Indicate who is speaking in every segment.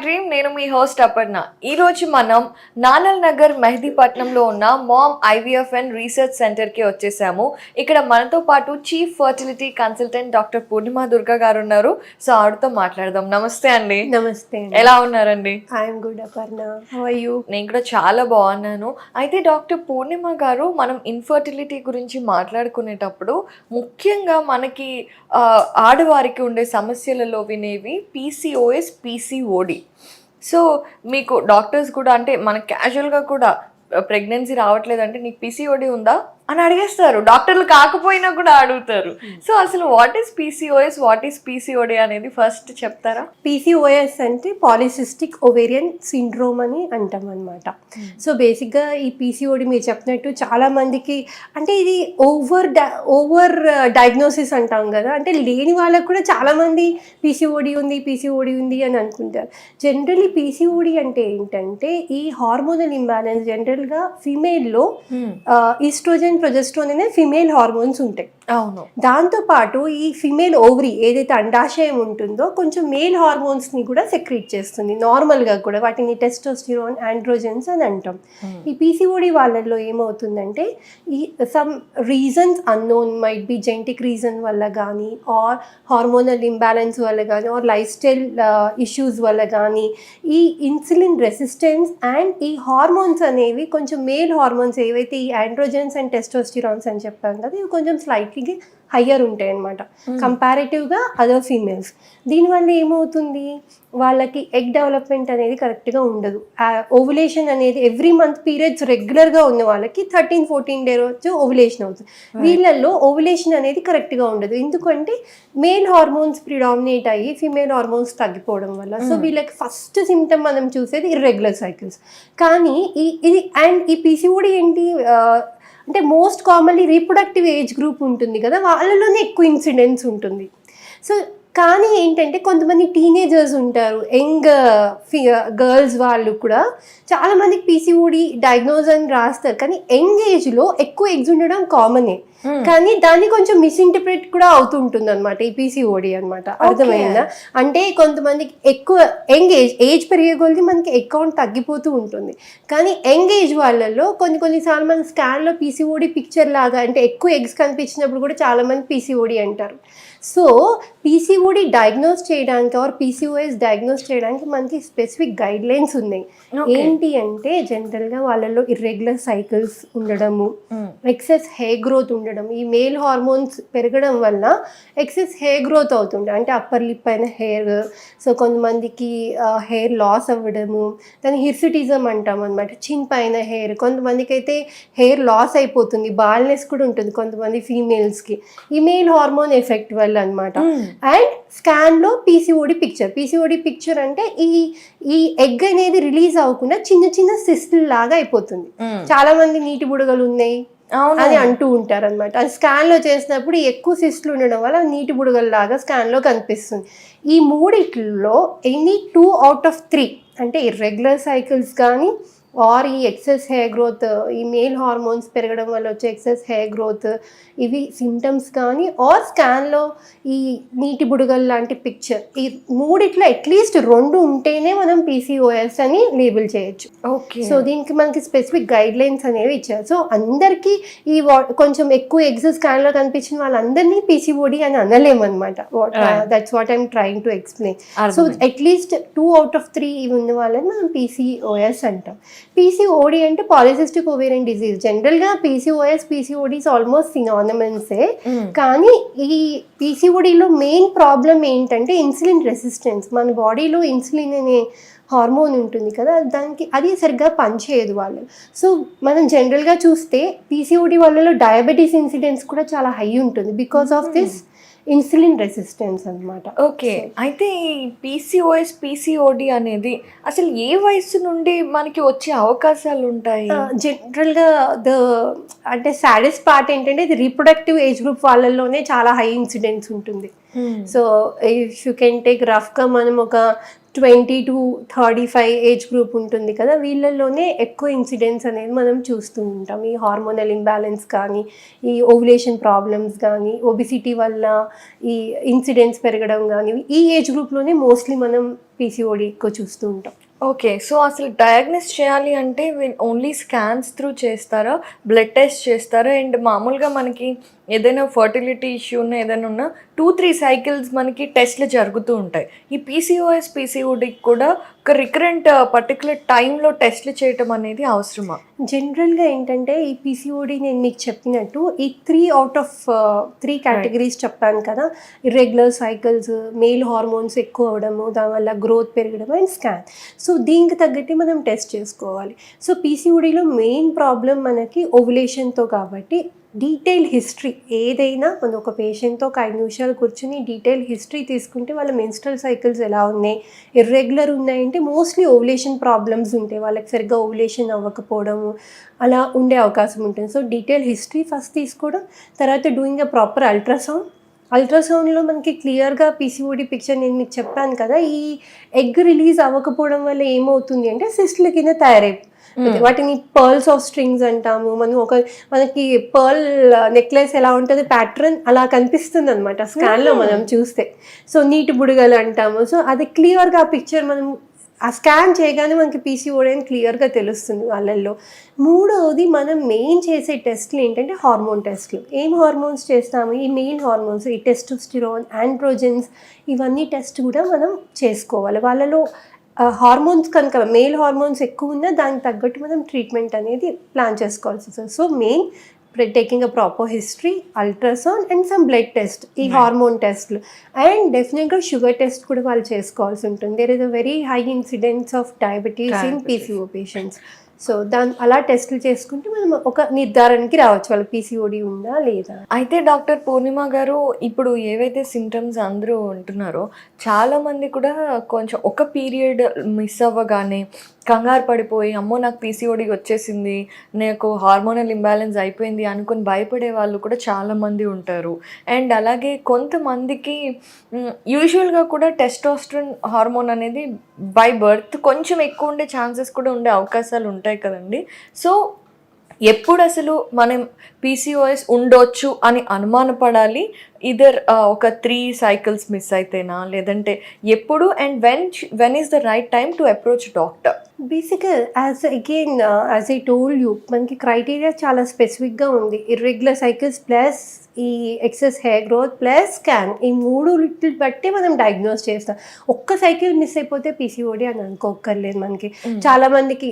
Speaker 1: Dream. నేను మీ host Aparna. ఈరోజు మనం నానల్ నగర్ మెహదీపట్నంలో ఉన్న మామ్ ఐవీఎఫ్ అండ్ రీసెర్చ్ సెంటర్కి వచ్చేసాము. ఇక్కడ మనతో పాటు చీఫ్ ఫర్టిలిటీ కన్సల్టెంట్ డాక్టర్ పూర్ణిమ దుర్గా గారు ఉన్నారు. సో ఆవిడతో మాట్లాడదాం. నమస్తే అండి.
Speaker 2: నమస్తే.
Speaker 1: ఎలా ఉన్నారండి?
Speaker 2: I'm good Aparna. How are you?
Speaker 1: నేను కూడా చాలా బాగున్నాను. అయితే డాక్టర్ పూర్ణిమ గారు, మనం ఇన్ఫర్టిలిటీ గురించి మాట్లాడుకునేటప్పుడు ముఖ్యంగా మనకి ఆడవారికి ఉండే సమస్యలలో వినేవి పీసీఓఎస్, పీసీఓడి. సో మీకు డాక్టర్స్ కూడా, అంటే మనకు క్యాజువల్గా కూడా ప్రెగ్నెన్సీ రావట్లేదంటే నీకు పీసీఓడి ఉందా అని అడిగేస్తారు. డాక్టర్లు కాకపోయినా కూడా అడుగుతారు. సో అసలు what is PCOS, what is PCOD అనేది ఫస్ట్ చెప్తారా?
Speaker 2: పీసీఓఎస్ అంటే పాలిసిస్టిక్ ఓవేరియన్ సిండ్రోమ్ అని అంటాం అనమాట. సో బేసిక్గా ఈ పీసీఓడి మీరు చెప్పినట్టు చాలా మందికి, అంటే ఇది ఓవర్ డయాగ్నోసిస్ అంటాం కదా, అంటే లేని వాళ్ళకు కూడా చాలామంది పీసీఓడి ఉంది అని అనుకుంటారు. జనరల్లీ పీసీఓడి అంటే ఏంటంటే ఈ హార్మోనల్ ఇంబ్యాలెన్స్. జనరల్గా ఫీమేల్లో ఈస్ట్రోజన్, ప్రొజెస్ట్రాన్ అనే ఫిమేల్ హార్మోన్స్ ఉంటాయి.
Speaker 1: అవును.
Speaker 2: దాంతోపాటు ఈ ఫిమేల్ ఓవరీ ఏదైతే అండాశయం ఉంటుందో కొంచెం మేల్ హార్మోన్స్ని కూడా సెక్రీట్ చేస్తుంది నార్మల్గా కూడా. వాటిని టెస్టోస్టిరాన్, ఆండ్రోజన్స్ అని అంటాం. ఈ పీసీఓడి వాళ్ళల్లో ఏమవుతుందంటే ఈ some reasons unknown, might be genetic reason వల్ల కానీ, ఆర్ హార్మోనల్ ఇంబ్యాలెన్స్ వల్ల కానీ, ఆర్ లైఫ్ స్టైల్ ఇష్యూస్ వల్ల కానీ ఈ ఇన్సులిన్ రెసిస్టెన్స్ అండ్ ఈ హార్మోన్స్ అనేవి కొంచెం మేల్ హార్మోన్స్ ఏవైతే ఈ ఆండ్రోజన్స్ అండ్ టెస్టోస్టిరాన్స్ అని చెప్పాం కదా, ఇవి కొంచెం స్లైట్లీ హయ్యర్ ఉంటాయి అన్నమాట కంపారిటివ్గా అదర్ ఫీమేల్స్. దీనివల్ల ఏమవుతుంది, వాళ్ళకి ఎగ్ డెవలప్మెంట్ అనేది కరెక్ట్గా ఉండదు. ఓవులేషన్ అనేది ఎవ్రీ మంత్ పీరియడ్స్ రెగ్యులర్గా ఉన్న వాళ్ళకి 13-14 డే రోజు ఓవులేషన్ అవుతుంది. వీళ్ళల్లో ఓవులేషన్ అనేది కరెక్ట్గా ఉండదు. ఎందుకంటే మేల్ హార్మోన్స్ ప్రిడామినేట్ అయ్యి ఫీమేల్ హార్మోన్స్ తగ్గిపోవడం వల్ల. సో వీళ్ళకి ఫస్ట్ సిమ్టమ్ మనం చూసేది ఇర్రెగ్యులర్ సైకిల్స్. కానీ ఈ పీసీఓడి ఏంటి అంటే most commonly reproductive age group ఉంటుంది కదా, వాళ్ళలోనే ఎక్కువ ఇన్సిడెన్స్ ఉంటుంది. సో కానీ ఏంటంటే కొంతమంది టీనేజర్స్ ఉంటారు, యంగ్ గర్ల్స్ వాళ్ళు కూడా చాలామందికి పీసీఓడి డయాగ్నోజ్ అని రాస్తారు. కానీ యంగ్ ఏజ్లో ఎక్కువ ఎగ్స్ ఉండడం కామనే, కానీ దాన్ని కొంచెం మిస్ఇంటర్ప్రిట్ కూడా అవుతుంటుంది అనమాట ఈ పీసీఓడి అనమాట. అర్థమైందా? అంటే కొంతమందికి ఎక్కువ యంగ్ ఏజ్ పెరిగే కొద్ది మనకి అకౌంట్ తగ్గిపోతూ ఉంటుంది. కానీ యంగ్ ఏజ్ వాళ్ళల్లో కొన్నిసార్లు మన స్కాన్లో పీసీఓడి పిక్చర్ లాగా, అంటే ఎక్కువ ఎగ్స్ కనిపించినప్పుడు కూడా చాలామంది పీసీఓడి అంటారు. సో పీసీఓడి డయాగ్నోస్ చేయడానికి ఆర్ పీసీఓఎస్ డయాగ్నోస్ చేయడానికి మనకి స్పెసిఫిక్ గైడ్ లైన్స్ ఉన్నాయి. ఏంటి అంటే జనరల్గా వాళ్ళలో ఇర్రెగ్యులర్ సైకిల్స్ ఉండడము, ఎక్సెస్ హెయిర్ గ్రోత్ ఉండడం. ఈ మేల్ హార్మోన్స్ పెరగడం వల్ల ఎక్సెస్ హెయిర్ గ్రోత్ అవుతుండే, అంటే అప్పర్ లిప్ పైన హెయిర్. సో కొంతమందికి హెయిర్ లాస్ అవ్వడము, దాన్ని హిర్సిటిజం అంటాం అనమాట, చిన్ పైన హెయిర్. కొంతమందికి అయితే హెయిర్ లాస్ అయిపోతుంది, బాల్నెస్ కూడా ఉంటుంది కొంతమంది ఫీమేల్స్కి, ఈ మేల్ హార్మోన్ ఎఫెక్ట్ వల్ల అనమాట. అండ్ స్కాన్లో పీసీఓడి పిక్చర్ అంటే ఈ ఎగ్ అనేది రిలీజ్ అవ్వకుండా చిన్న చిన్న సిస్టుల్ లాగా అయిపోతుంది. చాలా మంది నీటి బుడగలు ఉన్నాయి అని అంటూ ఉంటారు అనమాట. అది స్కాన్లో చేసినప్పుడు ఎక్కువ సిస్టులు ఉండడం వల్ల నీటి బుడగల లాగా స్కాన్లో కనిపిస్తుంది. ఈ మూడిట్లో ఎనీ 2 out of 3 అంటే ఇర్రెగ్యులర్ సైకిల్స్ కానీ, ఆర్ ఈ ఎక్సెస్ హెయిర్ గ్రోత్, ఈ మేల్ హార్మోన్స్ పెరగడం వల్ల వచ్చే ఎక్సెస్ హెయిర్ గ్రోత్, ఇవి సిమ్టమ్స్ కానీ, ఆర్ స్కాన్లో ఈ నీటి బుడగలు లాంటి పిక్చర్, ఈ మూడిట్లో అట్లీస్ట్ 2 ఉంటేనే మనం పీసీఓఎస్ అని లేబుల్ చేయొచ్చు.
Speaker 1: ఓకే. సో
Speaker 2: దీనికి మనకి స్పెసిఫిక్ గైడ్ లైన్స్ అనేవి ఇచ్చారు. సో అందరికీ ఈ కొంచెం ఎక్కువ ఎగ్స్ స్కాన్లో కనిపించిన వాళ్ళందరినీ పీసీఓడి అని అనలేమన్నమాట. That's what I'm trying to explain. So at least 2 out of 3 ఇవి ఉన్న వాళ్ళని మనం పీసీఓఎస్ అంటాం. పీసీఓడి అంటే పాలిసిస్టిక్ ఓవేరియన్ డిజీజ్. జనరల్గా పీసీఓఎస్, పీసీఓడిస్ ఆల్మోస్ట్ సినానిమన్సే. కానీ ఈ పీసీఓడిలో మెయిన్ ప్రాబ్లం ఏంటంటే ఇన్సులిన్ రెసిస్టెన్స్. మన బాడీలో ఇన్సులిన్ అనే హార్మోన్ ఉంటుంది కదా, అది సరిగ్గా పనిచేయదు వాళ్ళు. సో మనం జనరల్గా చూస్తే పీసీఓడి వాళ్ళలో డయాబెటీస్ ఇన్సిడెన్స్ కూడా చాలా హై ఉంటుంది because of this insulin resistance అనమాట.
Speaker 1: ఓకే. అయితే ఈ పీసీఓఎస్, పీసీఓడి అనేది అసలు ఏ వయసు నుండి మనకి వచ్చే అవకాశాలు ఉంటాయి?
Speaker 2: జనరల్గా అంటే సాడెస్ట్ పార్ట్ ఏంటంటే ఇది రీప్రొడక్టివ్ ఏజ్ గ్రూప్ వాళ్ళలోనే చాలా హై ఇన్సిడెన్స్ ఉంటుంది. So if you can take రఫ్గా మనం ఒక 20 to 35 ఏజ్ గ్రూప్ ఉంటుంది కదా, వీళ్ళల్లోనే ఎక్కువ ఇన్సిడెంట్స్ అనేది మనం చూస్తూ ఉంటాం. ఈ హార్మోనల్ ఇంబ్యాలెన్స్ కానీ, ఈ ఓవ్యులేషన్ ప్రాబ్లమ్స్ కానీ, ఒబిసిటీ వల్ల ఈ ఇన్సిడెంట్స్ పెరగడం కానీ, ఈ ఏజ్ గ్రూప్లోనే మోస్ట్లీ మనం పీసీఓడి ఎక్కువ చూస్తూ ఉంటాం.
Speaker 1: ఓకే. సో అసలు డయాగ్నోస్ చేయాలి అంటే ఓన్లీ స్కాన్స్ త్రూ చేస్తారా? బ్లడ్ టెస్ట్ చేస్తారా? అండ్ మామూలుగా మనకి ఏదైనా ఫర్టిలిటీ ఇష్యూ ఉన్నా ఏదైనా ఉన్నా 2-3 సైకిల్స్ మనకి టెస్ట్లు జరుగుతూ ఉంటాయి. ఈ పీసీఓఎస్ పీసీఓడికి కూడా ఒక రికరెంట్ పర్టికులర్ టైంలో టెస్ట్లు చేయటం అనేది అవసరమా?
Speaker 2: జనరల్గా ఏంటంటే ఈ పీసీఓడి నేను మీకు చెప్పినట్టు ఈ 3 out of 3 కేటగిరీస్ చెప్పాను కదా, ఇర్రెగ్యులర్ సైకిల్స్, మేల్ హార్మోన్స్ ఎక్కువ అవడము, దానివల్ల గ్రోత్ పెరగడం అండ్ స్కాన్. సో దీనికి తగ్గట్టు మనం టెస్ట్ చేసుకోవాలి. సో పీసీఓడిలో మెయిన్ ప్రాబ్లం మనకి ఓవ్యులేషన్తో కాబట్టి డీటెయిల్ హిస్టరీ ఏదైనా మనం ఒక పేషెంట్తో ఒక 5 నిమిషాలు కూర్చుని డీటెయిల్ హిస్టరీ తీసుకుంటే వాళ్ళ మెన్స్ట్రల్ సైకిల్స్ ఎలా ఉన్నాయి, ఇర్రెగ్యులర్ ఉన్నాయంటే మోస్ట్లీ ఓవ్యులేషన్ ప్రాబ్లమ్స్ ఉంటాయి, వాళ్ళకి సరిగ్గా ఓవ్యులేషన్ అవ్వకపోవడము అలా ఉండే అవకాశం ఉంటుంది. సో డీటెయిల్ హిస్టరీ ఫస్ట్ తీసుకోవడం, తర్వాత డూయింగ్ అ ప్రాపర్ అల్ట్రాసౌండ్లో మనకి క్లియర్గా పీసీఓడి పిక్చర్ నేను మీకు చెప్పాను కదా, ఈ ఎగ్ రిలీజ్ అవ్వకపోవడం వల్ల ఏమవుతుంది అంటే సిస్ట్ల కింద తయారైపోతుంది. వాటిని పర్ల్స్ ఆఫ్ స్ట్రింగ్స్ అంటాము. మనకి పర్ల్ నెక్లెస్ ఎలా ఉంటుంది ప్యాటర్న్ అలా కనిపిస్తుంది అనమాట స్కాన్లో మనం చూస్తే. సో నీటి బుడగలు అంటాము. సో అది క్లియర్గా ఆ పిక్చర్ మనం ఆ స్కాన్ చేయగానే మనకి పీసీఓడి అని క్లియర్గా తెలుస్తుంది వాళ్ళల్లో. మూడవది మనం మెయిన్ చేసే టెస్ట్లు ఏంటంటే హార్మోన్ టెస్ట్లు. ఏం హార్మోన్స్ చేస్తాము? ఈ మెయిన్ హార్మోన్స్, ఈ టెస్టోస్టిరాన్, ఆండ్రోజెన్స్, ఇవన్నీ టెస్ట్ కూడా మనం చేసుకోవాలి. వాళ్ళలో హార్మోన్స్ కనుక మేల్ హార్మోన్స్ ఎక్కువ ఉన్నా దానికి తగ్గట్టు మనం ట్రీట్మెంట్ అనేది ప్లాన్ చేసుకోవాల్సి వస్తుంది. So main taking a proper history, ultrasound and some blood test, ఈ హార్మోన్ టెస్ట్లు, అండ్ డెఫినెట్గా షుగర్ టెస్ట్ కూడా వాళ్ళు చేసుకోవాల్సి ఉంటుంది. There is a very high incidence of diabetes in PCO patients. So అలా టెస్టులు చేసుకుంటే మనం ఒక నిర్ధారణకి రావచ్చు వాళ్ళకి పీసీఓడి ఉందా లేదా.
Speaker 1: అయితే డాక్టర్ పూర్ణిమ గారు, ఇప్పుడు ఏవైతే సిమ్టమ్స్ అందరూ ఉంటున్నారో చాలామంది కూడా కొంచెం ఒక పీరియడ్ మిస్ అవ్వగానే కంగారు పడిపోయి అమ్మో నాకు పీసీఓడి వచ్చేసింది, నాకు హార్మోనల్ ఇంబ్యాలెన్స్ అయిపోయింది అనుకుని భయపడే వాళ్ళు కూడా చాలామంది ఉంటారు. అండ్ అలాగే కొంతమందికి యూజువల్గా కూడా టెస్టోస్టెరాన్ హార్మోన్ అనేది బై బర్త్ కొంచెం ఎక్కువ ఉండే ఛాన్సెస్ కూడా ఉండే అవకాశాలు ఉంటాయి కదండి. సో ఎప్పుడు అసలు మనం పీసీఓఎస్ ఉండొచ్చు అని అనుమానపడాలి? ఇదర్ ఒక 3 సైకిల్స్ మిస్ అయితేనా, లేదంటే ఎప్పుడు, and when is the right time to approach doctor?
Speaker 2: బేసిక్గా యాజ్ ఐ టోల్డ్ యూ మనకి క్రైటీరియా చాలా స్పెసిఫిక్గా ఉంది. ఇర్రెగ్యులర్ సైకిల్స్ ప్లస్ ఈ excess hair growth plus scan, ఈ 3 బట్టి మనం డయాగ్నోస్ చేస్తాం. ఒక్క సైకిల్ మిస్ అయిపోతే పీసీఓడి అని అనుకోక్కర్లేదు మనకి. చాలామందికి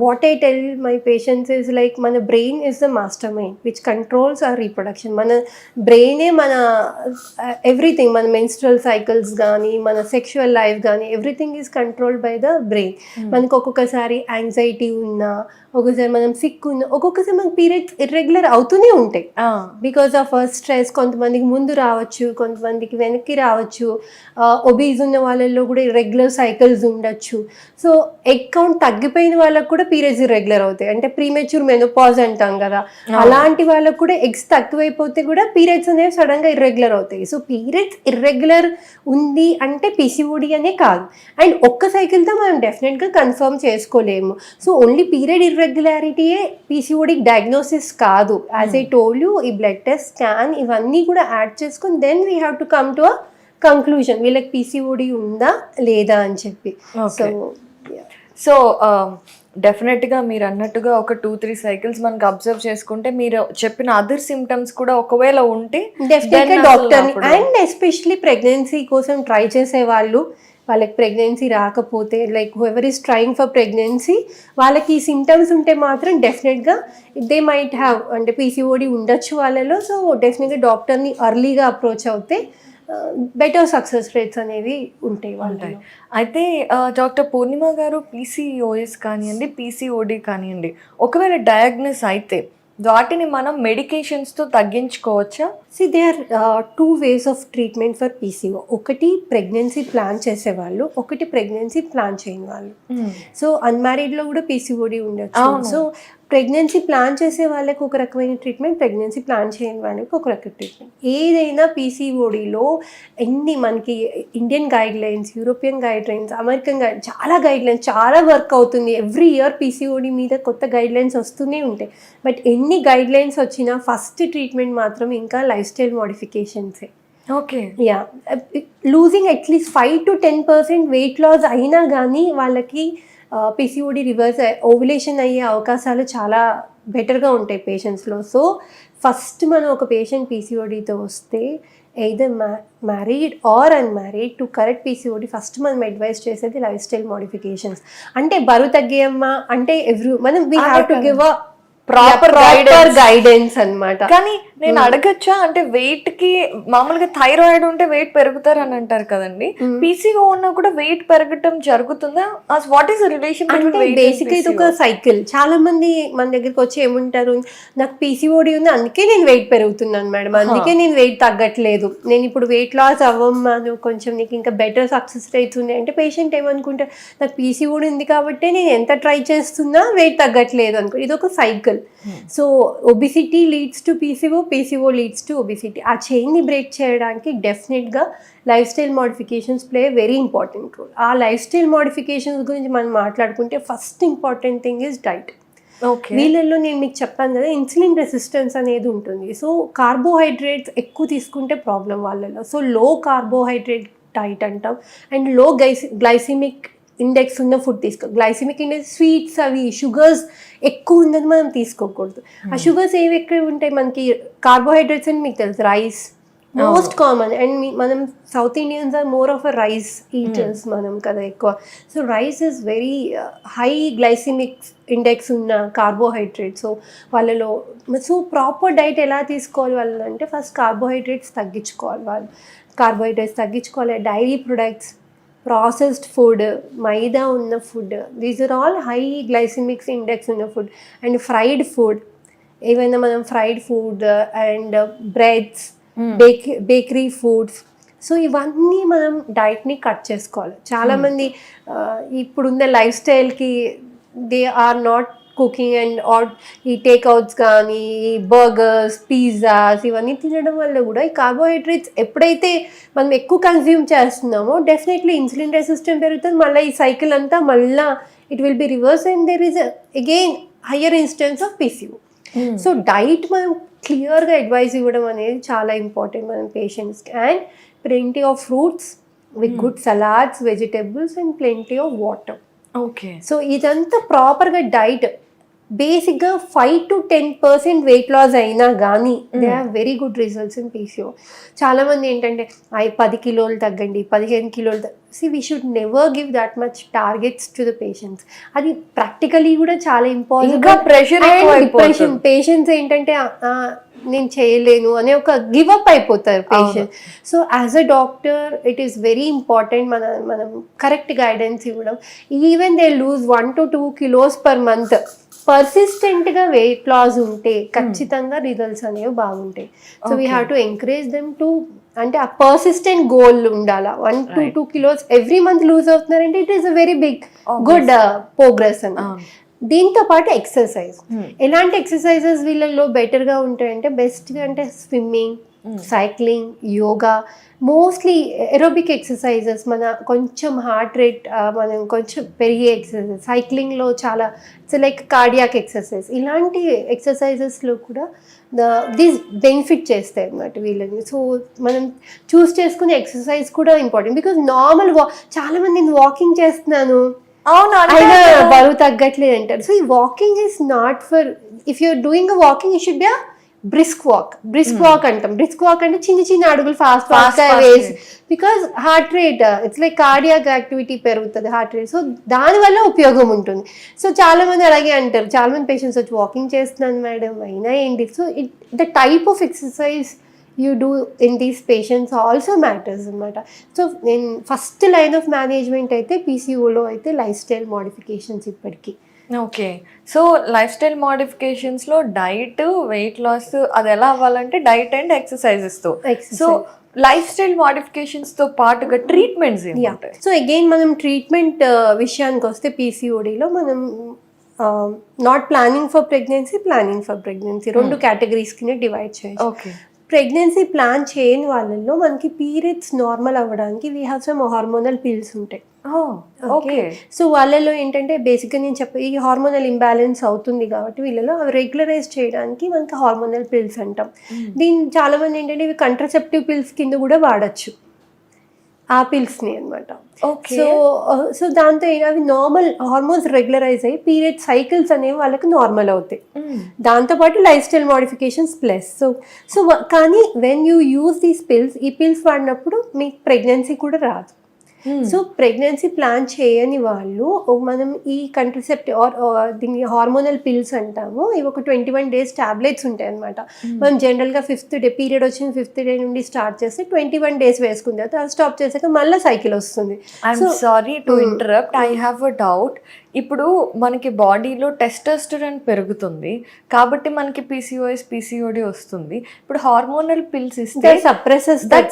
Speaker 2: what I tell my patients is like మన brain is the mastermind which controls our reproduction. మన బ్రెయినే మన ఎవ్రీథింగ్, మన మెన్స్ట్రల్ సైకిల్స్ కానీ, మన సెక్షువల్ లైఫ్ కానీ, everything is controlled by the brain. మనకు ఒక్కొక్కసారి యాంగ్జైటీ ఉన్నా, ఒక్కొక్కసారి మనం సిక్ ఉన్నా, ఒక్కొక్కసారి మనకి పీరియడ్స్ ఇర్రెగ్యులర్ అవుతూనే ఉంటాయి బికాస్ ఆఫ్ స్ట్రెస్. కొంతమందికి ముందు రావచ్చు, కొంతమందికి వెనక్కి రావచ్చు. ఒబీస్ ఉన్న వాళ్ళల్లో కూడా ఇర్రెగ్యులర్ సైకిల్స్ ఉండొచ్చు. సో ఎగ్ కౌంట్ తగ్గిపోయిన వాళ్ళకు కూడా పీరియడ్స్ ఇర్రెగ్యులర్ అవుతాయి, అంటే ప్రీమెచ్యూర్ మెనోపాజ్ అంటాం కదా, అలాంటి వాళ్ళకు కూడా ఎగ్స్ తక్కువైపోతే కూడా పీరియడ్స్ అనేవి సడన్గా ఇర్రెగ్యులర్ అవుతాయి. సో పీరియడ్స్ ఇర్రెగ్యులర్ ఉంది అంటే పీసీఓడి అనే కాదు. అండ్ ఒక్క సైకిల్తో మనం డెఫినెట్గా కన్ఫర్మ్ చేసుకోలేము. సో ఓన్లీ పీరియడ్ ఇర్రెగ్యులారిటీయే పీసీఓడి డయాగ్నోసిస్ కాదు. యాజ్ ఐ టోల్డ్ యూ, ఈ బ్లడ్ టెస్ట్, స్కాన్ ఇవన్నీ కూడా యాడ్ చేసుకొని then we have to come to a conclusion వీళ్ళకి పీసీఓడి ఉందా లేదా అని చెప్పి.
Speaker 1: సో డెఫినెట్గా మీరు అన్నట్టుగా ఒక 2-3 సైకిల్స్ మనకు అబ్జర్వ్ చేసుకుంటే మీరు చెప్పిన అదర్ సిమ్టమ్స్ కూడా ఒకవేళ ఉంటే
Speaker 2: డెఫినెట్గా డాక్టర్ని, అండ్ ఎస్పెషలీ ప్రెగ్నెన్సీ కోసం ట్రై చేసే వాళ్ళు, వాళ్ళకి ప్రెగ్నెన్సీ రాకపోతే like whoever is trying for pregnancy, వాళ్ళకి ఈ సిమ్టమ్స్ ఉంటే మాత్రం డెఫినెట్గా దే మైట్ హ్యావ్ అంటే పీసీఓడి ఉండొచ్చు వాళ్ళలో. సో డెఫినెట్గా డాక్టర్ని అర్లీగా అప్రోచ్ అవుతే బెటర్ సక్సెస్ రేట్స్ అనేవి ఉంటాయి వాళ్ళకి.
Speaker 1: అయితే డాక్టర్ పూర్ణిమ గారు, పీసీఓఎస్ కానివ్వండి, పీసీఓడి కానివ్వండి, ఒకవేళ డయాగ్నోస్ అయితే వాటిని మనం మెడికేషన్స్తో తగ్గించుకోవచ్చా?
Speaker 2: There are 2 ways of treatment for PCO. ఒకటి ప్రెగ్నెన్సీ ప్లాన్ చేసేవాళ్ళు, ఒకటి ప్రెగ్నెన్సీ ప్లాన్ చేయని వాళ్ళు. సో అన్మ్యారీడ్లో కూడా పీసీఓడి ఉండొచ్చు. సో ప్రెగ్నెన్సీ ప్లాన్ చేసే వాళ్ళకి ఒక రకమైన ట్రీట్మెంట్, ప్రెగ్నెన్సీ ప్లాన్ చేయని వాళ్ళకి ఒక రకమైన ట్రీట్మెంట్. ఏదైనా పీసీఓడిలో మనకి Indian guidelines, European guidelines, American చాలా గైడ్ లైన్స్, చాలా వర్క్ అవుతుంది. ఎవ్రీ ఇయర్ పీసీఓడి మీద కొత్త గైడ్ లైన్స్ వస్తూనే ఉంటాయి. బట్ ఎన్ని గైడ్ లైన్స్ వచ్చినా ఫస్ట్ ట్రీట్మెంట్ మాత్రం ఇంకా లైఫ్ స్టైల్ మోడిఫికేషన్సే.
Speaker 1: Okay.
Speaker 2: Yeah, losing at least 5 to 10% weight loss అయినా కానీ వాళ్ళకి పీసీఓడి రివర్స్ ఓవులేషన్ అయ్యే అవకాశాలు చాలా బెటర్గా ఉంటాయి పేషెంట్స్లో. సో ఫస్ట్ మనం ఒక పేషెంట్ పీసీఓడితో వస్తే either married or unmarried to correct PCOD first మనం అడ్వైస్ చేసేది లైఫ్ స్టైల్ మోడిఫికేషన్స్. అంటే బరువు తగ్గేయమ్మా అంటే మనం we have to give a proper guidance అన్నమాట.
Speaker 1: కానీ నేను అడగచ్చా, అంటే వెయిట్ కి మామూలుగా థైరాయిడ్ ఉంటే వెయిట్ పెరుగుతారు అని అంటారు కదండి, పీసీఓ ఉన్నా కూడా వెయిట్ పెరగటం జరుగుతుందా? What is the relation?
Speaker 2: అంటే బేసిక్ ఇది ఒక సైకిల్. చాలా మంది మన దగ్గరికి వచ్చి ఏమంటారు, నాకు పీసీఓడి ఉంది అందుకే నేను వెయిట్ పెరుగుతున్నాను మేడం, అందుకే నేను వెయిట్ తగ్గట్లేదు, నేను ఇప్పుడు వెయిట్ లాస్ అవ్వమ్మాను, కొంచెం నీకు ఇంకా బెటర్ సక్సెస్ అవుతుంది అంటే పేషెంట్ ఏమనుకుంటారు, నాకు పీసీఓడి ఉంది కాబట్టి నేను ఎంత ట్రై చేస్తున్నా వెయిట్ తగ్గట్లేదు అనుకో. ఇది ఒక cycle. So obesity leads to PCO, PCO leads to obesity. ఆ చైన్ని బ్రేక్ చేయడానికి డెఫినెట్గా lifestyle modifications play very important role. ఆ లైఫ్ స్టైల్ మోడిఫికేషన్స్ గురించి మనం మాట్లాడుకుంటే first important thing is diet. వీళ్ళల్లో నేను మీకు చెప్పాను కదా ఇన్సులిన్ రెసిస్టెన్స్ అనేది ఉంటుంది. సో కార్బోహైడ్రేట్స్ ఎక్కువ తీసుకుంటే ప్రాబ్లం వాళ్ళలో. సో లో కార్బోహైడ్రేట్ డైట్ అంటాం అండ్ లో గ్లైసిమిక్ ఇండెక్స్ ఉన్న ఫుడ్ గ్లైసిమిక్ ఇండెక్స్ స్వీట్స్ అవి షుగర్స్ ఎక్కువ ఉన్నది మనం తీసుకోకూడదు. ఆ షుగర్స్ ఏవి ఎక్కువ ఉంటాయి మనకి, కార్బోహైడ్రేట్స్ అని మీకు తెలుసు, రైస్ మోస్ట్ కామన్. అండ్ మనం South Indians are more of a rice eaters మనం కదా ఎక్కువ. So rice is very high glycemic index ఉన్న కార్బోహైడ్రేట్. సో వాళ్ళలో సో ప్రాపర్ డైట్ ఎలా తీసుకోవాలి వాళ్ళు అంటే ఫస్ట్ కార్బోహైడ్రేట్స్ తగ్గించుకోవాలి. వాళ్ళు కార్బోహైడ్రేట్స్ తగ్గించుకోవాలి. డైరీ ప్రొడక్ట్స్, ప్రాసెస్డ్ ఫుడ్, మైదా ఉన్న food, these are all high glycemics index ఉన్న ఫుడ్. అండ్ ఫ్రైడ్ ఫుడ్, ఏవైనా మనం fried food and breads, bakery foods, so ఇవన్నీ మనం డైట్ని కట్ చేసుకోవాలి. చాలామంది ఇప్పుడున్న లైఫ్ స్టైల్కి they are not cooking and are ఈ టేక్అవుట్స్ కానీ బర్గర్స్, పిజ్జాస్ ఇవన్నీ తినడం వల్ల కూడా ఈ కార్బోహైడ్రేట్స్ ఎప్పుడైతే మనం ఎక్కువ కన్జ్యూమ్ చేస్తున్నామో డెఫినెట్లీ ఇన్సులిన్ రెసిస్టెన్స్ పెరుగుతుంది. మళ్ళీ ఈ సైకిల్ అంతా మళ్ళీ it will be reverse and there is again higher instance of PCO. So diet మనం క్లియర్గా అడ్వైస్ ఇవ్వడం అనేది చాలా ఇంపార్టెంట్ మన పేషెంట్స్కి. And plenty of fruits with good salads, vegetables and plenty of water.
Speaker 1: Okay. So
Speaker 2: ఇదంతా ప్రాపర్గా డైట్ బేసిక్గా 5 to 10% వెయిట్ లాస్ అయినా కానీ they have very good results in PCO. చాలామంది ఏంటంటే 10 కిలోలు తగ్గండి, 15 కిలోలు we should never give that much targets to the patients. అది ప్రాక్టికలీ కూడా చాలా ఇంపార్టెంట్. డిప్రెషన్ పేషెంట్స్ ఏంటంటే నేను చేయలేను అనే ఒక గివప్ అయిపోతారు patient. So as a doctor it is very important మనం కరెక్ట్ గైడెన్స్ ఇవ్వడం. Even they lose 1 to 2 kilos per month. పర్సిస్టెంట్గా వెయిట్ లాస్ ఉంటే ఖచ్చితంగా రిజల్ట్స్ అనేవి బాగుంటాయి. So we have to encourage them to, అంటే ఆ పర్సిస్టెంట్ గోల్ ఉండాలా. 1 to 2 kilos every month lose అవుతున్నారంటే it is a very big good progress అని. దీంతో పాటు ఎక్సర్సైజ్, ఎలాంటి ఎక్సర్సైజెస్ వీళ్ళల్లో బెటర్గా ఉంటాయంటే బెస్ట్గా అంటే swimming, cycling, yoga, mostly aerobic exercises, మన కొంచెం హార్ట్ రేట్ మనం కొంచెం పెరిగే ఎక్సర్సైజెస్, సైక్లింగ్లో చాలా ఇట్స్ లైక్ కార్డియాక్ ఎక్సర్సైజ్, ఇలాంటి ఎక్సర్సైజెస్లో కూడా దీస్ బెనిఫిట్ చేస్తాయి అన్నమాట వీళ్ళని. సో మనం చూస్ చేసుకునే ఎక్సర్సైజ్ కూడా ఇంపార్టెంట్. బికాజ్ నార్మల్ చాలామంది నేను వాకింగ్ చేస్తున్నాను అయినా బరువు తగ్గట్లేదు అంటారు. సో ఈ walking is not for, if you're doing a walking you should be a brisk walk అంటాం. బ్రిస్క్ వాక్ అంటే చిన్న చిన్న అడుగులు ఫాస్ట్ గా వేసి, because heart rate it's like cardiac activity పెరుగుతుంది హార్ట్ రేట్. సో దానివల్ల ఉపయోగం ఉంటుంది. సో చాలా మంది అలాగే అంటారు, చాలా మంది పేషెంట్స్ వచ్చి వాకింగ్ చేస్తున్నాను మేడం అయినా ఏంటి. So the type of exercise you do in these patients also matters అన్నమాట. సో నేను ఫస్ట్ లైన్ ఆఫ్ మేనేజ్మెంట్ అయితే పీసీఓలో అయితే లైఫ్ స్టైల్ మోడిఫికేషన్స్ ఇప్పటికీ.
Speaker 1: ఓకే. సో లైఫ్ స్టైల్ మోడిఫికేషన్స్లో డైట్, వెయిట్ లాస్ అది ఎలా అవ్వాలంటే డైట్ అండ్ ఎక్సర్సైజెస్తో. సో లైఫ్ స్టైల్ మోడిఫికేషన్స్తో పాటుగా ట్రీట్మెంట్స్ ఏమిటి?
Speaker 2: సో అగైన్ మనం ట్రీట్మెంట్ విషయానికి వస్తే పీసీఓడిలో మనం నాట్ ప్లానింగ్ ఫర్ ప్రెగ్నెన్సీ రెండు కేటగిరీస్ కింద డివైడ్ చేయొచ్చు.
Speaker 1: ఓకే.
Speaker 2: ప్రెగ్నెన్సీ ప్లాన్ చేయని వాళ్ళల్లో మనకి పీరియడ్స్ నార్మల్ అవ్వడానికి we have some hormonal pills ఉంటాయి.
Speaker 1: ఓకే.
Speaker 2: సో వాళ్ళలో ఏంటంటే బేసిక్గా నేను ఈ హార్మోనల్ ఇంబ్యాలెన్స్ అవుతుంది కాబట్టి వీళ్ళలో అవి రెగ్యులరైజ్ చేయడానికి మనకి హార్మోనల్ పిల్స్ అంటాం. దీన్ని చాలా మంది ఏంటంటే ఇవి కంట్రసెప్టివ్ పిల్స్ కింద కూడా వాడచ్చు, ఆ పిల్స్ని అనమాట. సో దాంతో అవి నార్మల్ హార్మోన్స్ రెగ్యులరైజ్ అయ్యి పీరియడ్ సైకిల్స్ అనేవి వాళ్ళకి నార్మల్ అవుతాయి. దాంతోపాటు lifestyle modifications plus so కానీ when you use these pills, ఈ పిల్స్ వాడినప్పుడు మీకు ప్రెగ్నెన్సీ కూడా రాదు. సో ప్రెగ్నెన్సీ ప్లాన్ చేయని వాళ్ళు మనం ఈ కంట్రసెప్టివ్ దీన్ని హార్మోనల్ పిల్స్ అంటాము. ఇవి ఒక 21 days టాబ్లెట్స్ ఉంటాయి అనమాట. మనం జనరల్గా 5th day పీరియడ్ వచ్చిన 5th day నుండి స్టార్ట్ చేస్తే 21 days వేసుకున్న తర్వాత అది స్టాప్ చేసాక మళ్ళీ సైకిల్ వస్తుంది.
Speaker 1: I'm sorry to interrupt, I have a doubt. ఇప్పుడు మనకి బాడీలో టెస్టోస్టెరాన్ పెరుగుతుంది కాబట్టి మనకి పీసీఓడి వస్తుంది. ఇప్పుడు హార్మోనల్ పిల్స్ ఇస్తే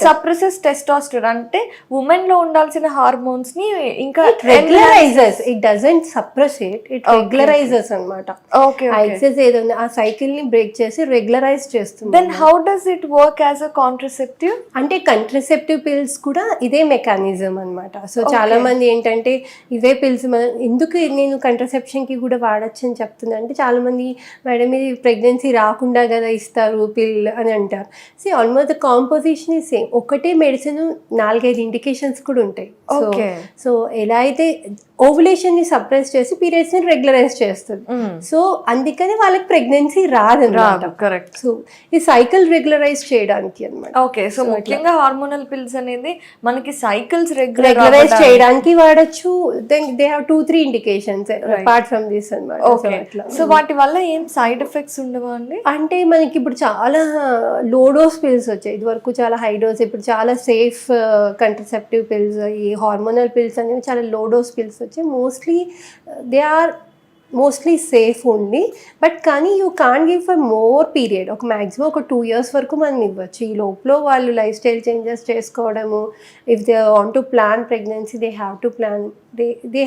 Speaker 1: సప్రెసెస్ టెస్టోస్టెరాన్, అంటే ఉమెన్ లో ఉండాల్సిన హార్మోన్స్ ని ఇంకా
Speaker 2: రెగ్యులరైజర్స్. ఇట్ డజంట్ సప్రెస్ ఇట్ రెగ్యులరైజర్స్ అన్నమాట.
Speaker 1: ఓకే.
Speaker 2: ఎక్సెస్ ఏదో ఆ సైకిల్ ని బ్రేక్ చేసి రెగ్యులరైజ్ చేస్తుంది.
Speaker 1: Then how does it work as a contraceptive?
Speaker 2: అంటే కంట్రసెప్టివ్ పిల్స్ కూడా ఇదే మెకానిజం అన్నమాట. సో చాలా మంది ఏంటంటే ఇవే పిల్స్ ఎందుకు నేను కంట్రసెప్షన్కి కూడా వాడచ్చు అని చెప్తున్నా అంటే చాలామంది మేడం ఇది ప్రెగ్నెన్సీ రాకుండా కదా ఇస్తారు పిల్ అని అంటారు. సో ఆల్మోస్ట్ ద కాంపోజిషన్ ఈ సేమ్. ఒకటే మెడిసిన్ 4-5 ఇండికేషన్స్ కూడా ఉంటాయి. సో ఎలా అయితే ఓవులేషన్ ని సప్రెస్ చేసి పీరియడ్స్ ని రెగ్యులరైజ్ చేస్తుంది. సో అందుకని వాళ్ళకి ప్రెగ్నెన్సీ రాదన్నమాట.
Speaker 1: కరెక్ట్.
Speaker 2: సో ఈ సైకిల్ రెగ్యులరైజ్ చేయడానికి అన్నమాట.
Speaker 1: ఓకే. సో ముఖ్యంగా హార్మోనల్ పిల్స్ అనేది మనకి సైకిల్స్
Speaker 2: రెగ్యులరైజ్ చేయడానికి వాడచ్చు. Then they have 2-3 indications apart from this అన్నమాట.
Speaker 1: సో వాటి వల్ల ఏం సైడ్ ఎఫెక్ట్స్ ఉండవా అండి?
Speaker 2: అంటే మనకి ఇప్పుడు చాలా లో డోస్ పిల్స్ వచ్చాయి. ఇది వరకు చాలా హై డోస్, ఇప్పుడు చాలా సేఫ్ కంట్రసెప్టివ్ పిల్స్. ఈ హార్మోనల్ పిల్స్ అనేవి చాలా లో డోస్ పిల్స్ వచ్చి they are mostly safe only. But కానీ you can't give for more period. ఒక మ్యాక్సిమం ఒక 2 years వరకు మనం ఇవ్వచ్చు. ఈ లోపల వాళ్ళు లైఫ్ స్టైల్ చేంజెస్ చేసుకోవడము, if they want to plan pregnancy they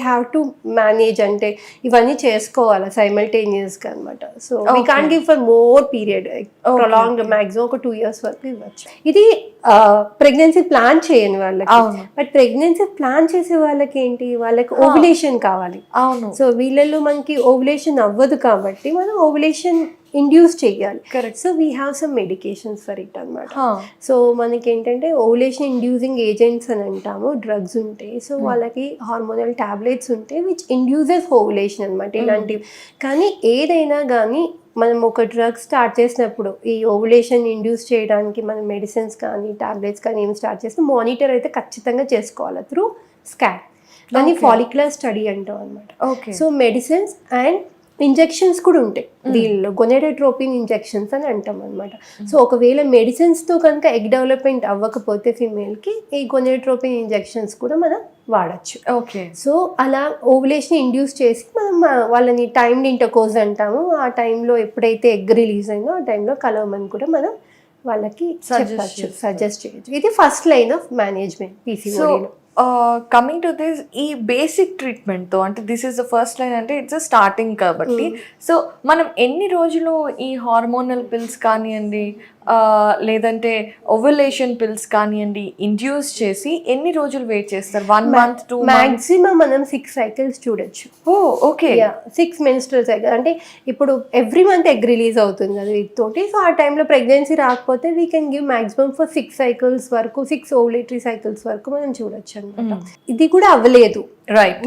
Speaker 2: have to manage, అంటే ఇవన్నీ చేసుకోవాలి సైమల్టేనియస్గా అనమాట. So we can't give for more period, prolonged maximum ఒక 2 years వరకు ఇవ్వచ్చు. ఇది ప్రెగ్నెన్సీ ప్లాన్ చేయని వాళ్ళకి. బట్ ప్రెగ్నెన్సీ ప్లాన్ చేసే వాళ్ళకి ఏంటి, వాళ్ళకి ఓవులేషన్ కావాలి. సో వీళ్ళలో మనకి ఓవులేషన్ అవ్వదు కాబట్టి మనం ఓవులేషన్ ఇండ్యూస్ చేయాలి. So we have some medications for it అనమాట. సో మనకి ఏంటంటే ఓవులేషన్ ఇండ్యూసింగ్ ఏజెంట్స్ అని అంటాము, డ్రగ్స్ ఉంటాయి. సో వాళ్ళకి హార్మోనల్ టాబ్లెట్స్ ఉంటాయి విచ్ ఇండ్యూసెస్ ఓవులేషన్ అనమాట. ఇలాంటివి కానీ ఏదైనా కానీ మనం ఒక డ్రగ్ స్టార్ట్ చేసినప్పుడు ఈ ఓవులేషన్ ఇండ్యూస్ చేయడానికి మనం మెడిసిన్స్ కానీ టాబ్లెట్స్ కానీ ఏమి స్టార్ట్ చేస్తే మానిటర్ అయితే ఖచ్చితంగా చేసుకోవాలి త్రూ స్కాన్. దాన్ని ఫాలిక్యులర్ స్టడీ అంటాం అనమాట. సో మెడిసిన్స్ అండ్ ఇంజెక్షన్స్ కూడా ఉంటాయి దీనిలో, గొనెడోట్రోపిన్ ఇంజెక్షన్స్ అని అంటాం అనమాట. సో ఒకవేళ మెడిసిన్స్తో కనుక ఎగ్ డెవలప్మెంట్ అవ్వకపోతే ఫీమేల్కి ఈ గొనెడోట్రోపిన్ ఇంజెక్షన్స్ కూడా మనం వాడచ్చు.
Speaker 1: ఓకే.
Speaker 2: సో అలా ఓవులేషన్ ఇండ్యూస్ చేసి మనం వాళ్ళని టైమ్డ్ ఇంటర్కోర్స్ అంటాము. ఆ టైంలో ఎప్పుడైతే ఎగ్ రిలీజ్ అయిందో ఆ టైంలో కలవమని కూడా మనం వాళ్ళకి సజెస్ట్ చేయొచ్చు. ఇది ఫస్ట్ లైన్ ఆఫ్ మేనేజ్మెంట్ పీసీఓడీలో.
Speaker 1: కమింగ్ టు దిస్, ఈ బేసిక్ ట్రీట్మెంట్తో అంటే this is the first line అంటే ఇట్స్ స్టార్టింగ్ కాబట్టి, సో మనం ఎన్ని రోజులు ఈ హార్మోనల్ పిల్స్ కానివ్వండి లేదంటే ఓవులేషన్ పిల్స్ కానివ్వండి ఇండ్యూస్ చేసి ఎన్ని రోజులు వెయిట్ చేస్తారు? 1 month 2 months?
Speaker 2: మాక్సిమం మనం 6 cycles చూడొచ్చు.
Speaker 1: ఓకే.
Speaker 2: 6 menstrual cycles. అంటే ఇప్పుడు ఎవ్రీ మంత్ ఎగ్ రిలీజ్ అవుతుంది కదా వీక్ తోటి. సో ఆ టైంలో ప్రెగ్నెన్సీ రాకపోతే we can give maximum for 6 cycles వరకు, 6 ovulatory cycles వరకు మనం చూడొచ్చు అనమాట. ఇది కూడా అవ్వలేదు.
Speaker 1: రైట్.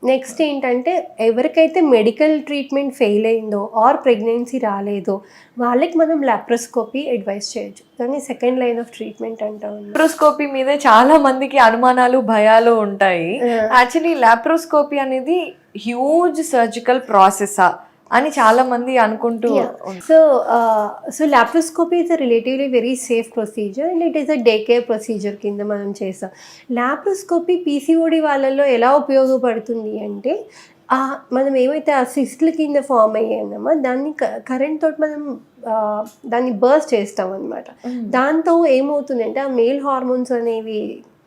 Speaker 2: నెక్స్ట్ ఏంటంటే ఎవరికైతే మెడికల్ ట్రీట్మెంట్ ఫెయిల్ అయిందో ఆర్ ప్రెగ్నెన్సీ రాలేదో వాళ్ళకి మనం లాప్రోస్కోపీ అడ్వైస్ చేయొచ్చు. కానీ సెకండ్ లైన్ ఆఫ్ ట్రీట్మెంట్ అంటాం. లాప్రోస్కోపీ
Speaker 1: మీద చాలా మందికి అనుమానాలు భయాలు ఉంటాయి. యాక్చువల్లీ లాప్రోస్కోపీ అనేది హ్యూజ్ సర్జికల్ ప్రాసెసా అని చాలా మంది అనుకుంటూ.
Speaker 2: So laparoscopy is a relatively very safe procedure and it is a day care procedure కింద మనం చేస్తాం. లాప్రోస్కోపీ పీసీఓడి వాళ్ళల్లో ఎలా ఉపయోగపడుతుంది అంటే మనం ఏమైతే ఆ సిస్ట్ల కింద ఫామ్ అయ్యామో దాన్ని కరెంట్ తోటి మనం దాన్ని బర్స్ట్ చేస్తాం అనమాట. దాంతో ఏమవుతుందంటే ఆ మేల్ హార్మోన్స్ అనేవి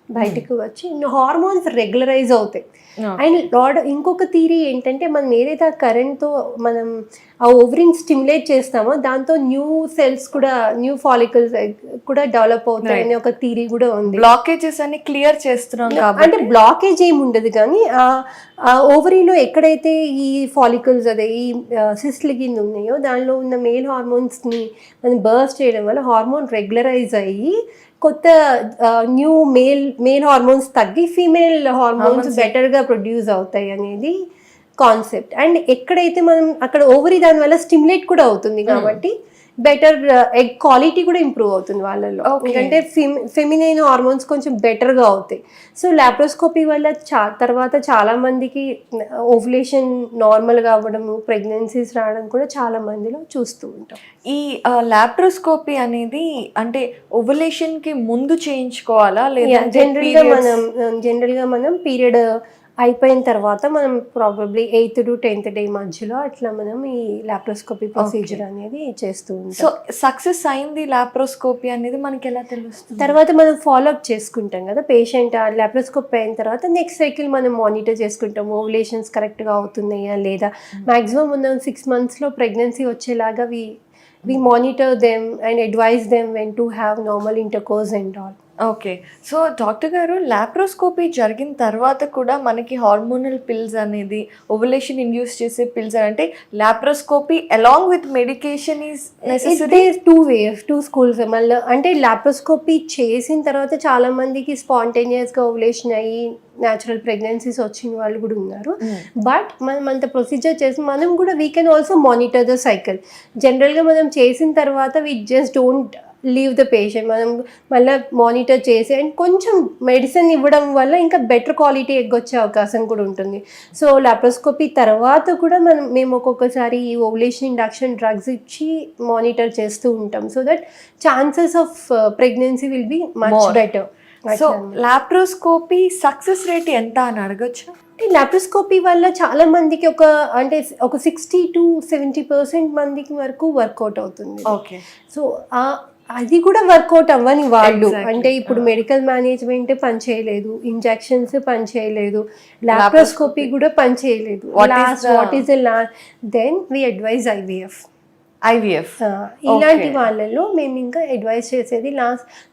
Speaker 2: బయటకు వచ్చి హార్మోన్స్ రెగ్యులరైజ్ అవుతాయి. అండ్ ఇంకొక థియరీ ఏంటంటే మనం ఏదైతే ఆ కరెంట్తో మనం ఆ ఓవరీని స్టిమ్యులేట్ చేస్తామో దాంతో న్యూ సెల్స్ కూడా, న్యూ ఫాలికల్స్ కూడా డెవలప్ అవుతాయి అనే ఒక థియరీ కూడా ఉంది.
Speaker 1: బ్లాకేజెస్ అన్ని క్లియర్ చేస్తున్నాం కాబట్టి
Speaker 2: అంటే బ్లాకేజ్ ఏమి ఉండదు, కానీ ఆ ఓవరీలో ఎక్కడైతే ఈ ఫాలికల్స్ అదే ఈ సిస్ట్ల కింద ఉన్నాయో దానిలో ఉన్న మేల్ హార్మోన్స్ని మనం బర్స్ట్ చేయడం వల్ల హార్మోన్ రెగ్యులరైజ్ అయ్యి కొత్త న్యూ మేల్ హార్మోన్స్ తగ్గి ఫీమేల్ హార్మోన్స్ బెటర్గా ప్రొడ్యూస్ అవుతాయి అనేది కాన్సెప్ట్. అండ్ ఎక్కడైతే మనం అక్కడ ఓవరీ దాని వల్ల స్టిమ్యులేట్ కూడా అవుతుంది కాబట్టి బెటర్ ఎగ్ క్వాలిటీ కూడా ఇంప్రూవ్ అవుతుంది వాళ్ళలో, ఎందుకంటే ఫెమినైన్ హార్మోన్స్ కొంచెం బెటర్గా అవుతాయి. సో లాప్రోస్కోపీ వల్ల తర్వాత చాలా మందికి ఓవ్యులేషన్ నార్మల్గా అవ్వడము, ప్రెగ్నెన్సీస్ రావడం కూడా చాలా మందిలో చూస్తూ ఉంటాం.
Speaker 1: ఈ లాప్రోస్కోపీ అనేది అంటే ఓవ్యులేషన్ కి ముందు చేయించుకోవాలా లేదా
Speaker 2: జనరల్గా మనం పీరియడ్ అయిపోయిన తర్వాత మనం probably 8th to 10th day మధ్యలో అట్లా మనం ఈ లాప్రోస్కోపీ ప్రొసీజర్ అనేది చేస్తూ ఉంటాం.
Speaker 1: సో సక్సెస్ అయింది లాప్రోస్కోపీ అనేది మనకి ఎలా తెలుస్తుంది?
Speaker 2: తర్వాత మనం ఫాలోఅప్ చేసుకుంటాం కదా పేషెంట్ లాప్రోస్కోపీ అయిన తర్వాత నెక్స్ట్ సైకిల్ మనం మానిటర్ చేసుకుంటాం ఓవ్యులేషన్స్ కరెక్ట్గా అవుతున్నాయా లేదా. మ్యాక్సిమం మనం 6 monthsలో ప్రెగ్నెన్సీ వచ్చేలాగా we monitor them and advise them when to have normal intercourse and all.
Speaker 1: Okay. So doctor గారు లాప్రోస్కోపీ జరిగిన తర్వాత కూడా మనకి హార్మోనల్ పిల్స్ అనేది ఓవ్యులేషన్ ఇండ్యూస్ చేసే పిల్స్ అంటే laparoscopy along with medication is necessary?
Speaker 2: Two schools మళ్ళీ అంటే లాప్రోస్కోపీ చేసిన తర్వాత చాలా మందికి స్పాంటేనియస్గా ఓవ్యులేషన్ అయ్యి న్యాచురల్ ప్రెగ్నెన్సీస్ వచ్చిన వాళ్ళు కూడా ఉన్నారు. బట్ మనం అంత ప్రొసీజర్ చేసి మనం కూడా we can also monitor the cycle. జనరల్గా మనం చేసిన తర్వాత we just don't leave the patient, మనం మళ్ళీ మానిటర్ చేసి అండ్ కొంచెం మెడిసిన్ ఇవ్వడం వల్ల ఇంకా బెటర్ క్వాలిటీ ఎగ్ వచ్చే అవకాశం కూడా ఉంటుంది. సో లాప్రోస్కోపీ తర్వాత కూడా మేము ఒక్కొక్కసారి ఈ ఓవ్యులేషన్ ఇండక్షన్ డ్రగ్స్ ఇచ్చి మానిటర్ చేస్తూ ఉంటాం so that chances of pregnancy will be much better.
Speaker 1: So laparoscopy success rate ఎంత అని అడగచ్చు?
Speaker 2: లాప్రోస్కోపీ వల్ల చాలా మందికి ఒక 60 to 70% మందికి వరకు వర్కౌట్ అవుతుంది.
Speaker 1: ఓకే.
Speaker 2: సో అది కూడా వర్కౌట్ అవ్వని వాళ్ళు అంటే ఇప్పుడు మెడికల్ మేనేజ్మెంట్ పని చేయలేదు, ఇంజెక్షన్స్ పని చేయలేదు, లాప్రోస్కోపీ కూడా పని చేయలేదు, what is the last, then we advise IVF. ఇలాంటి వాళ్ళలో మేము ఇంకా అడ్వైజ్ చేసేది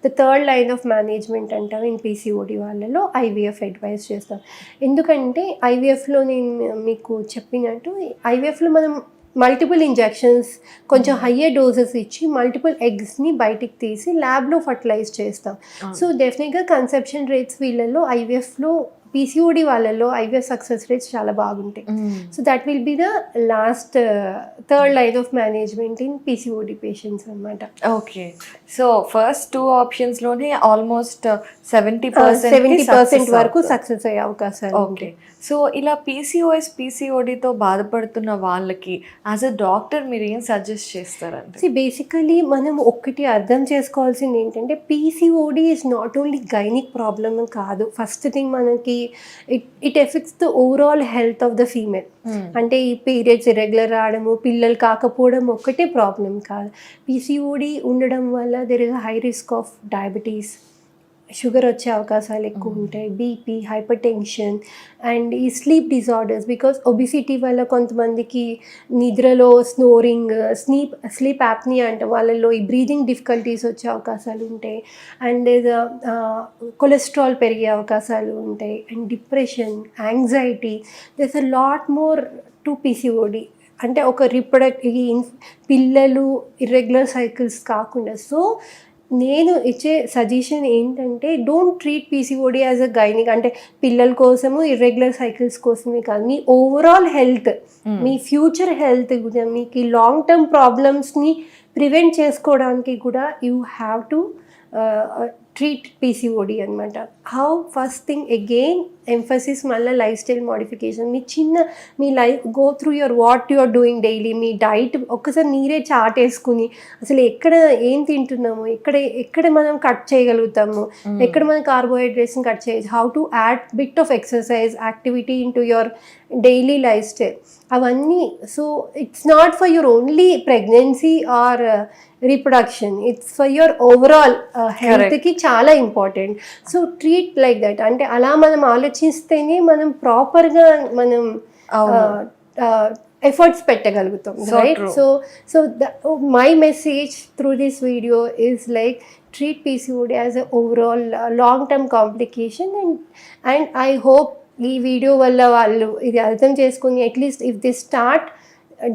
Speaker 2: the third line of management అంటాం ఇన్ పీసీఓడి వాళ్ళలో ఐవీఎఫ్ అడ్వైజ్ చేస్తాం. ఎందుకంటే ఐవీఎఫ్లో నేను మీకు చెప్పినట్టు ఐవీఎఫ్లో మనం మల్టిపుల్ ఇంజెక్షన్స్ కొంచెం హయ్యర్ డోసెస్ ఇచ్చి మల్టిపుల్ ఎగ్స్ని బయటికి తీసి ల్యాబ్లో ఫర్టిలైజ్ చేస్తాం. సో డెఫినెట్గా కన్సెప్షన్ రేట్స్ వీళ్ళల్లో ఐవీఎఫ్లో పీసీఓడి వాళ్ళల్లో ఐవీఎఫ్ సక్సెస్ రేట్స్ చాలా బాగుంటాయి. So that will be the last third line of management in PCOD patients అనమాట.
Speaker 1: ఓకే. సో ఫస్ట్ 2 ఆప్షన్స్లోనే ఆల్మోస్ట్ 70%
Speaker 2: వరకు సక్సెస్ అయ్యే అవకాశాలు.
Speaker 1: ఓకే. సో ఇలా పీసీఓడితో బాధపడుతున్న వాళ్ళకి యాజ్ అ డాక్టర్ మీరు ఏం సజెస్ట్ చేస్తారంటే?
Speaker 2: బేసికలీ మనం ఒక్కటి అర్థం చేసుకోవాల్సింది ఏంటంటే PCOD is not only gynaec problem కాదు. ఫస్ట్ థింగ్ మనకి it effects the overall health of the female. అంటే ఈ పీరియడ్స్ ఇర్రెగ్యులర్ రావడము, పిల్లలు కాకపోవడం ఒక్కటే ప్రాబ్లం కాదు. పీసీఓడి ఉండడం వల్ల there is high risk of diabetes, sugar వచ్చే అవకాశాలు ఎక్కువ ఉంటాయి, బీపీ, హైపర్ టెన్షన్ అండ్ ఈ స్లీప్ డిజార్డర్స్. బికాస్ ఒబిసిటీ వల్ల కొంతమందికి నిద్రలో స్నోరింగ్, స్లీప్ యాప్నియా అంటే వాళ్ళల్లో ఈ బ్రీదింగ్ డిఫికల్టీస్ వచ్చే అవకాశాలు ఉంటాయి. అండ్ కొలెస్ట్రాల్ పెరిగే అవకాశాలు ఉంటాయి. And depression, anxiety, there's a lot more to PCOD. అంటే ఒక పిల్లలు ఇర్రెగ్యులర్ సైకిల్స్ కాకుండా. సో నేను ఇచ్చే సజెషన్ ఏంటంటే don't treat PCOD as a gynaec. అంటే పిల్లల కోసము ఇర్రెగ్యులర్ సైకిల్స్ కోసమే కాదు, మీ ఓవరాల్ హెల్త్, మీ ఫ్యూచర్ హెల్త్ కూడా, మీకు లాంగ్ టర్మ్ ప్రాబ్లమ్స్ని ప్రివెంట్ చేసుకోవడానికి కూడా you have to treat PCOD అనమాట. How? First thing again emphasis మళ్ళీ లైఫ్ స్టైల్ మోడిఫికేషన్. మీ life go through what you are doing daily, మీ డైట్ ఒక్కసారి మీరే చార్ట్ వేసుకుని అసలు ఎక్కడ ఏం తింటున్నాము, ఎక్కడ మనం కట్ చేయగలుగుతాము, ఎక్కడ మనం కార్బోహైడ్రేట్స్ని కట్ చేయొచ్చు, how to add bit of exercise activity into your daily lifestyle అవన్నీ. So it's not for your only pregnancy or reproduction, it's for your overall హెల్త్కి చాలా important. So treat like that. అంటే అలా మనం ఆలోచిస్తేనే మనం ప్రాపర్గా మనం ఎఫర్ట్స్ పెట్టగలుగుతాం, right? So my message through this video is like treat PCOD as a overall long-term complication, and I hope ఈ వీడియో వల్ల వాళ్ళు ఇది అర్థం చేసుకుని at least if they start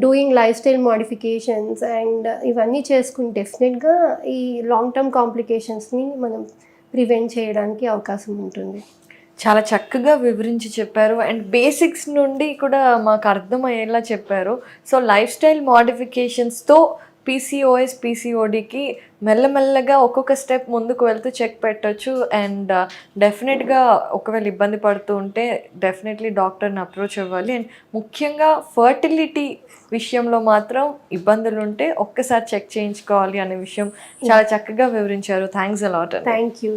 Speaker 2: doing life style modifications and ఇవన్నీ చేసుకుని డెఫినెట్గా ఈ లాంగ్ టర్మ్ కాంప్లికేషన్స్ని మనం ప్రివెంట్ చేయడానికి అవకాశం ఉంటుంది.
Speaker 1: చాలా చక్కగా వివరించి చెప్పారు అండ్ బేసిక్స్ నుండి కూడా మాకు అర్థమయ్యేలా చెప్పారు. సో లైఫ్ స్టైల్ మోడిఫికేషన్స్తో పీసీఓఎస్ పీసీఓడికి మెల్లమెల్లగా ఒక్కొక్క స్టెప్ ముందుకు వెళ్తూ చెక్ పెట్టచ్చు. అండ్ డెఫినెట్గా ఒకవేళ ఇబ్బంది పడుతూ ఉంటే డెఫినెట్లీ డాక్టర్ని అప్రోచ్ అవ్వాలి. అండ్ ముఖ్యంగా ఫర్టిలిటీ విషయంలో మాత్రం ఇబ్బందులు ఉంటే ఒక్కసారి చెక్ చేయించుకోవాలి అనే విషయం చాలా చక్కగా వివరించారు. Thanks a lot.
Speaker 2: Thank you.